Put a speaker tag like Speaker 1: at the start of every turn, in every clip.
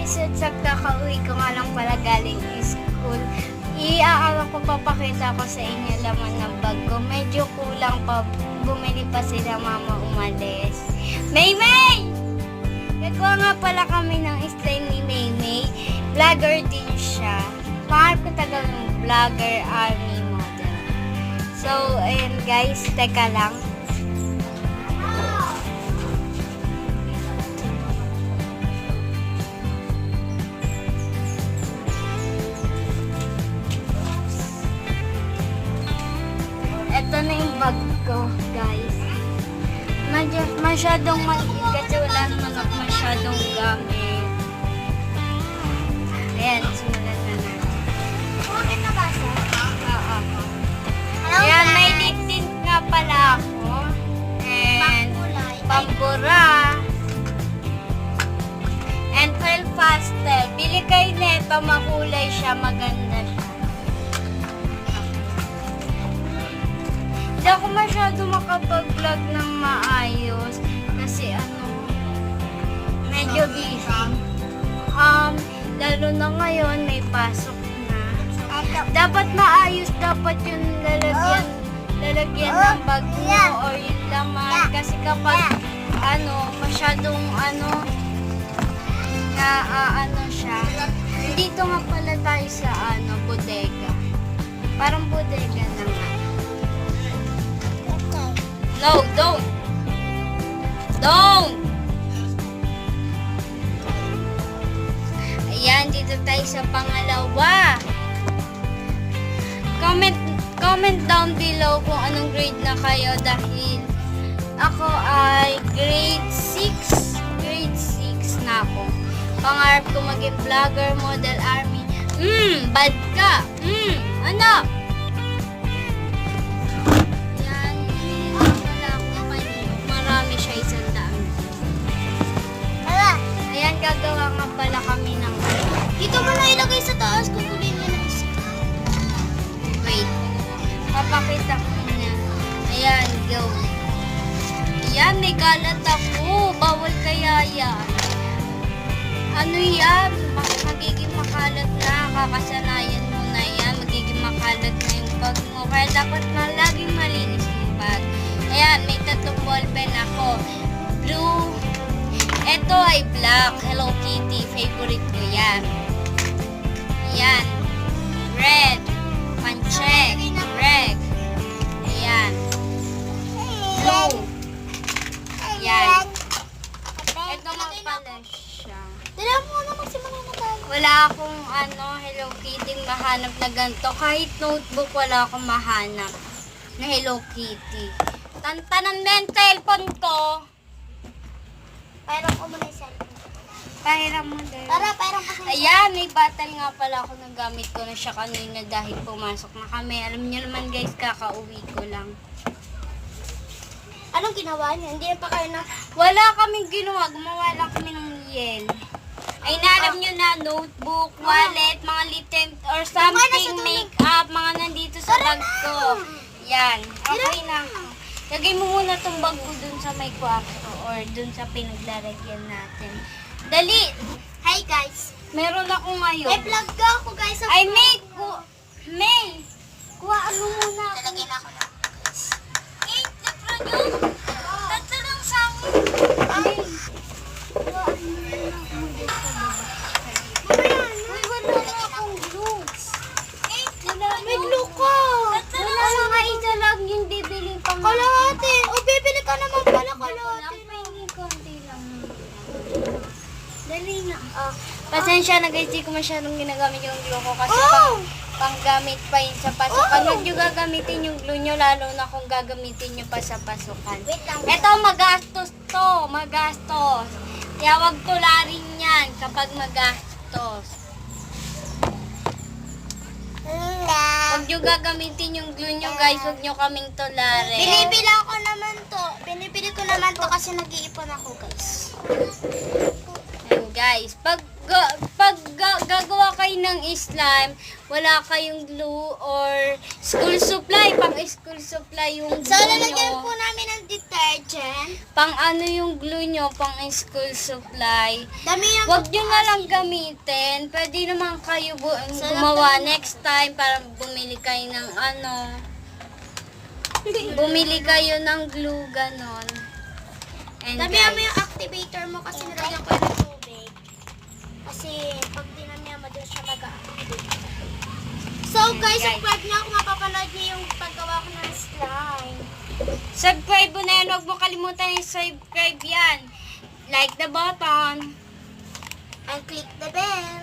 Speaker 1: guys, at sa kakauwi ko nga lang pala galing school. Iaawang ko papakita ko sa inyo laman ng bag ko. Medyo kulang pa. Bumili pa sila mama umalis. Maymay! Nagawa nga pala kami ng slime ni Maymay. Vlogger din siya. Pangarap ko tagal ng vlogger army model. So, ayun guys, teka lang. Ito na yung bag ko, guys. Masyadong maliit kasi wala naman ako masyadong gamit. Ayan, simulan na natin.
Speaker 2: Bakit nabasa?
Speaker 1: Oo.
Speaker 2: Hello,
Speaker 1: Ayan, may
Speaker 2: guys.
Speaker 1: lip tint nga pala ako. And
Speaker 2: Pangkulay.
Speaker 1: pambura. And oil pastel. Bili kayo neto, makulay siya, maganda siya. Hindi ako masyado makapag-vlog ng maayos kasi medyo busy. Lalo na ngayon may pasok na. Dapat maayos, dapat yung lalagyan ng bag mo or yung laman kasi kapag masyadong siya. Dito nga pala tayo sa bodega. Parang bodega na nga. No, don't! Don't! Ayan, dito tayo sa pangalawa. Comment down below kung anong grade na kayo dahil ako ay grade 6. Grade 6 na ako. Pangarap ko maging vlogger, model, army. Bad ka! Ano? Marami siya, 100. Ayan, gagawa nga pala kami ng
Speaker 2: Dito mo na ilagay sa taas kung kunin niya na isa.
Speaker 1: wait. Papakita ko na. Ayan, go. Ayan, may kalat ako. Bawal kaya yan. Ano yan? Magiging makalat na. Kakasanayan mo na yan. Magiging makalat na yung bag mo. Kaya dapat laging malinis yung bag. Ayan, may tatlong ballpen ako. Blue. Ito ay black. Hello Kitty. Favorite ko yan. Ayan. Red. Pancheck. Red. Ayan. Blue. Ayan. Ito nga pala siya.
Speaker 2: Dala mo na magsimula na tayo.
Speaker 1: Wala akong Hello Kitty mahanap na ganito. Kahit notebook wala akong mahanap na Hello Kitty. Tantanan mo yung cellphone ko.
Speaker 2: Pairam ko muna yung cellphone.
Speaker 1: Pahiram mo din.
Speaker 2: Pairam ko sa
Speaker 1: Ayan, may bottle nga pala ako na gamit ko na siya kanina dahil pumasok na kami. Alam niyo naman guys, kakauwi ko lang.
Speaker 2: Anong ginawa niya? Hindi na pa kayo na...
Speaker 1: Wala kaming ginawa. Gumawa lang kami ng yel. Ay, alam niyo na, notebook, wallet, mga lip tint, or something, makeup, mga nandito sa bag ko. Yan. Okay na. Lagay mo muna itong bag ko dun sa may kwarto or dun sa pinaglalagyan natin. Dali!
Speaker 2: Hi guys.
Speaker 1: Meron ako ngayon.
Speaker 2: May vlog ka ako guys.
Speaker 1: Ay, May! Kuha ano muna ako.
Speaker 2: Talagay na ako na.
Speaker 1: Libro nyo? Tatlo lang sa akin. May! Kuha ano muna ako dito sa baba. Uy, wala na akong glues.
Speaker 2: May glue ka.
Speaker 1: Wala na nga isa lang yung bibili pang...
Speaker 2: Kalahati. O bibili ka naman pala kalahati.
Speaker 1: Pahingin konti lang. Dali na. Pasensya na guys, di ko masyadong ginagamit yung glue ko kasi panggamit pa yun sa pasukan. Huwag nyo gagamitin yung glue nyo, lalo na kung gagamitin nyo pa sa pasukan.
Speaker 2: Wait lang.
Speaker 1: Ito, magastos to. Magastos. Kaya wag tularin yan kapag magastos. Huwag nyo gagamitin yung glue nyo guys, huwag nyo kaming tularin.
Speaker 2: Binibili ko naman to kasi nag-iipon ako guys.
Speaker 1: Ayan guys, pag gagawa kayo kayo ng slime, wala kayong glue or school supply, pang school supply yung glue
Speaker 2: So, lalagyan po
Speaker 1: nyo.
Speaker 2: namin ng detergent.
Speaker 1: Pang ano yung glue nyo, pang school supply.
Speaker 2: Dami yan.
Speaker 1: Huwag nyo na lang gamitin. Pwede naman kayo gumawa next time para bumili kayo ng ano. Bumili kayo ng glue, ganon. And
Speaker 2: Damihan mo
Speaker 1: guys,
Speaker 2: yung activator mo kasi nilagyan ko yung tubig. Kasi pag dinamihan mo doon siya mag-activate. So guys, subscribe niyo kung mapapanood niyo yung paggawa ko ng slime.
Speaker 1: subscribe mo na yan. Huwag mo kalimutan yung subscribe yan. Like the button.
Speaker 2: And click the bell.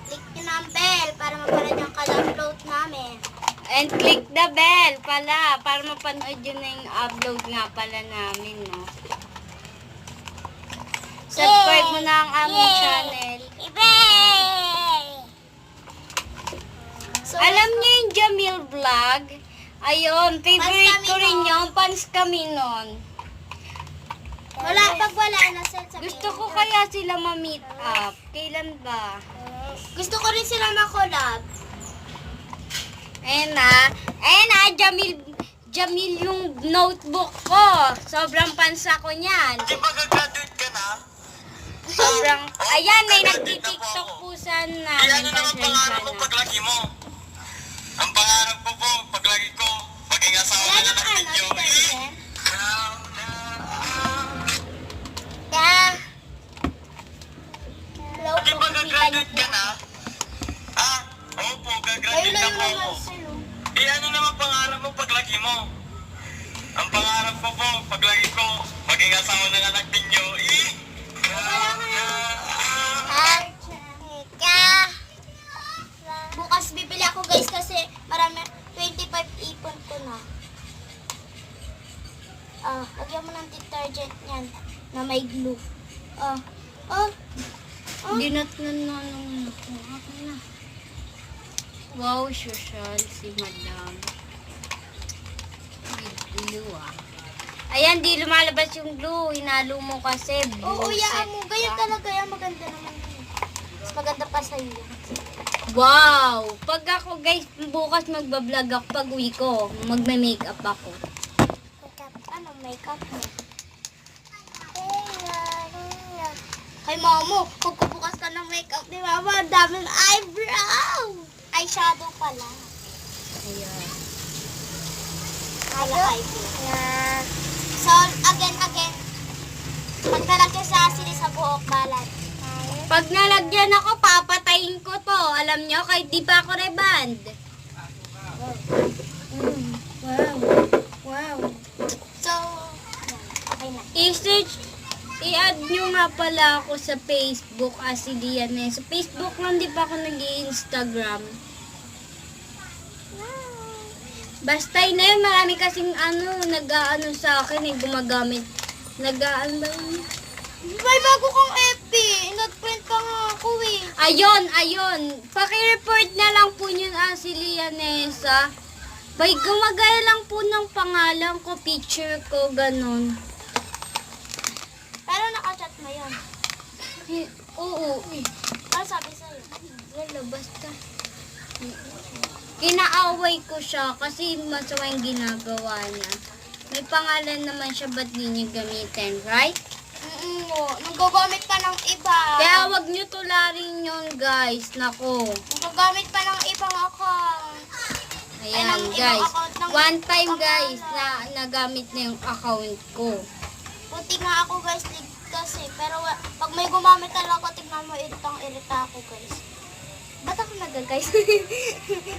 Speaker 2: Click niyo na ang bell para mapanood yung kada-upload namin.
Speaker 1: And click the bell pala para mapanood yun na yung upload nga pala namin, no? Subscribe mo na ang aming channel.
Speaker 2: So,
Speaker 1: Alam niyo yung Jamil Vlog? Ayun, favorite
Speaker 2: Fans kami
Speaker 1: ko rin
Speaker 2: nun.
Speaker 1: yung fans kami nun.
Speaker 2: pag wala na set sa
Speaker 1: Gusto ko kaya sila ma-meet up. Kailan ba?
Speaker 2: Gusto ko rin sila makolab.
Speaker 1: Ayan na, Jamil yung notebook ko. Sobrang pansa ko niyan.
Speaker 3: Di ba gagraduate ka na?
Speaker 1: Sobrang, ayan, may nagti-tiktok po sa
Speaker 3: Ano
Speaker 1: namin.
Speaker 3: naman pangarap mo paglaki mo? Ang pangarap ko po, paglaki ko, maging asawa
Speaker 2: Wala
Speaker 3: na
Speaker 2: nang
Speaker 3: lang ninyo.
Speaker 2: detergent. Hello
Speaker 3: Di
Speaker 2: po,
Speaker 3: ba
Speaker 2: kumita niyo
Speaker 3: gagraduate
Speaker 2: po.
Speaker 3: ka na? Ah, opo,
Speaker 2: Kayo
Speaker 3: gagraduate
Speaker 2: lang
Speaker 3: na
Speaker 2: yung
Speaker 3: po ako.
Speaker 2: naman sa'yo.
Speaker 3: Ano naman pangarap mo paglaki mo? Ang pangarap ko po, paglaki ko, maging asawa na anak ninyo.
Speaker 2: Bukas bibili ako guys kasi marami 25 ipon ko na. Lagyan mo ng detergent yan na may glue.
Speaker 1: Dinat na ako. Okay na. Wow, social si madam. Glue Ayan, di lumalabas yung glue. Hinalo mo kasi.
Speaker 2: Oo,
Speaker 1: Buset
Speaker 2: yaan mo. Ganyan
Speaker 1: ka.
Speaker 2: talaga yan. Maganda naman yun. Mas maganda pa sa'yo.
Speaker 1: Wow! Pag ako guys, bukas magbablog ako pag uwi ko. Magme-makeup ako.
Speaker 2: Ano, makeup mo? Kay mamo, pagkabukas ka ng makeup ni mama, ang daming eyebrow! Eyeshadow pala.
Speaker 1: Ayan.
Speaker 2: Kaya eyebrow. So, again. Pag nalagyan sa sili sa buhok, balat.
Speaker 1: Pag nalagyan ako, papatayin ko to. Alam nyo, kahit di pa ako reband. Wow.
Speaker 2: So, okay na.
Speaker 1: I-add nyo nga pala ako sa Facebook, si Diane. Sa Facebook lang, di pa ako nag-i-Instagram. Basta yun na yun, marami kasing nag-aano sa akin, gumagamit. Nag-aano ba yun?
Speaker 2: May bago kang FB. Nag-print pa nga ako eh.
Speaker 1: Ayun. Paki-report na lang po yun, si Lianesa. Bay, gumagaya lang po ng pangalan ko, picture ko, ganun.
Speaker 2: Pero nakachat mo yun.
Speaker 1: Oo.
Speaker 2: Ano sabi sa'yo?
Speaker 1: Wala, basta. Kinaaway ko siya kasi masama yung ginagawa niya. May pangalan naman siya, ba't di niya gamitin, right?
Speaker 2: Nagagamit pa ng iba.
Speaker 1: Kaya wag niyo tularin yun, guys. Nako.
Speaker 2: Nagagamit pa ng ibang account.
Speaker 1: Ayan,
Speaker 2: ng ibang
Speaker 1: guys.
Speaker 2: account ng
Speaker 1: One time,
Speaker 2: pangalan.
Speaker 1: guys, na nagamit na yung account ko.
Speaker 2: Puti nga ako guys, kasi. Pero pag may gumamit talaga, tignan mo, irita ako guys. Ba't ako guys?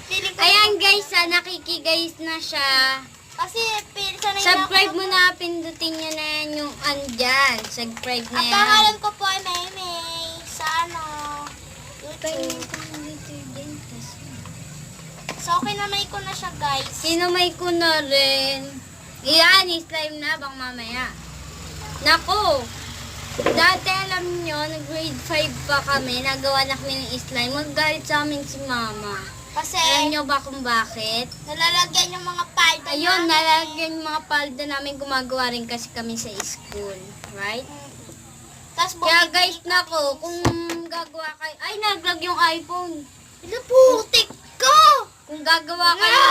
Speaker 2: Feeling ko.
Speaker 1: Ayan, guys, nakikiguys na siya.
Speaker 2: Kasi sanay na
Speaker 1: Subscribe
Speaker 2: ako.
Speaker 1: mo na, pindutin nyo na yan yung andyan. Subscribe na
Speaker 2: Ang
Speaker 1: yan.
Speaker 2: pangalan ko po ay Maymay. Sa
Speaker 1: Pahingin
Speaker 2: YouTube.
Speaker 1: ko ng detergent kasi.
Speaker 2: So, kinamay ko na siya guys.
Speaker 1: Sinamay ko na rin. Iyan, slime na bang mamaya. Nako! Dati alam nyo, nag-grade 5 pa kami, nagawa na kami ng slime. Maggalit sa amin si mama.
Speaker 2: Kasi,
Speaker 1: Alam nyo ba kung bakit?
Speaker 2: nalalagyan yung mga palda
Speaker 1: Ayun,
Speaker 2: namin.
Speaker 1: nalagyan yung mga palda namin, gumagawa rin kasi kami sa school. Right?
Speaker 2: Tapos,
Speaker 1: Kaya guys, nako, kung gagawa kayo, ay naglag yung iPhone.
Speaker 2: Naputik ko!
Speaker 1: Kung gagawa kayo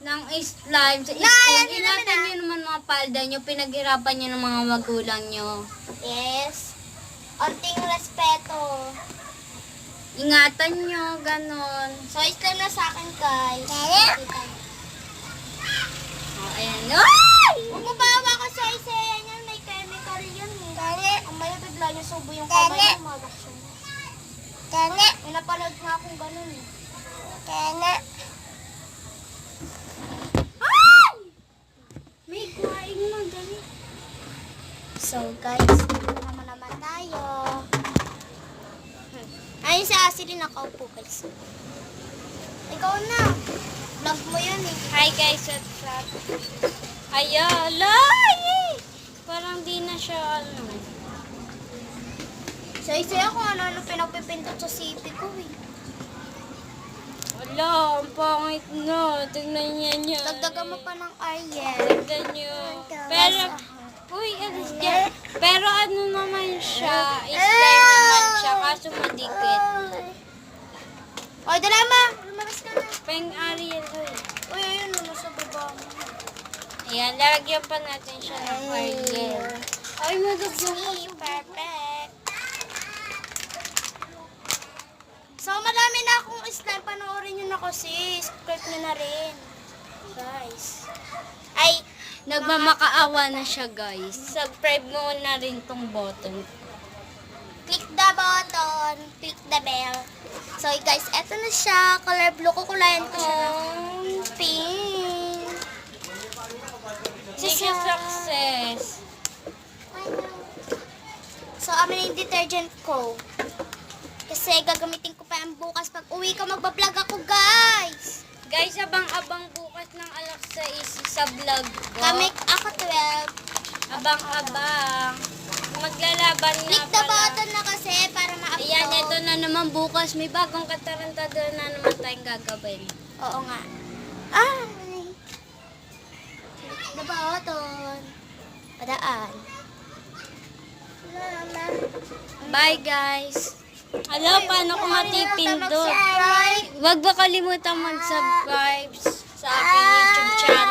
Speaker 1: ng slime sa school,
Speaker 2: ano naman
Speaker 1: ingatan nyo naman mga palda nyo, pinaghirapan nyo ng mga magulang nyo.
Speaker 2: Yes. Onting respeto.
Speaker 1: Ingatan nyo, ganon.
Speaker 2: So, slime na sa akin, guys. Kita niyo.
Speaker 1: Oh, ayan. Ay!
Speaker 2: Huwag mo bawa ka sa isaya niyan. May chemical yun eh. Ang maya bigla niyo subo yung kamay mo. Malaksan mo. May napanood nga akong ganun eh. Ay! May kuhain mo, dali. So, guys, naman tayo. Ayun si Asi rin nakaupo, guys. Ikaw na. Vlog mo yan eh.
Speaker 1: Hi guys, what's up? Ayala! Parang di na siya
Speaker 2: So, isaya kung ano pinagpipindot sa CP ko eh.
Speaker 1: Wala, ang pangit na. Tignan niya niya.
Speaker 2: Dagdagan mo pa ng Ariel.
Speaker 1: Tignan niyo. Pero, uy, alis dyan. Pero ano naman siya? Slime naman siya, kaso madikit.
Speaker 2: O, dala ma. Lumakas ka na.
Speaker 1: Peng Ariel, uy.
Speaker 2: Uy, ayun, nasa baba mo.
Speaker 1: Ayan, lalagyan pa natin siya ng Ariel. Ay, madagyan pa.
Speaker 2: Perfect. So, marami na akong slime. Panoorin nyo na kasi. Subscribe nyo na rin. Guys. Ay,
Speaker 1: Nagmamakaawa na siya, guys. Subscribe mo na rin tong button.
Speaker 2: click the button. Click the bell. So, guys, eto na siya. Color blue. Kukulayan ko siya ng pink.
Speaker 1: Hindi siya success.
Speaker 2: So, amin yung detergent ko. Kasi gagamitin ko pa yan bukas. Pag uwi ko, magbablog ako, guys.
Speaker 1: Guys, abang-abang bukas ng alas 6 sa vlog ko.
Speaker 2: Ako 12.
Speaker 1: Abang-abang. Maglalaban nga
Speaker 2: Click the
Speaker 1: pala.
Speaker 2: button na kasi para ma-upload.
Speaker 1: Ayan, ito na naman bukas. May bagong katarantado na naman tayong gagawin.
Speaker 2: Oo nga. Ay. Click the button. Padaan.
Speaker 1: Bye, guys. Alam, paano ko matipindot?
Speaker 2: Mag-subscribe.
Speaker 1: Huwag ba kalimutan mag-subscribe sa aking YouTube channel.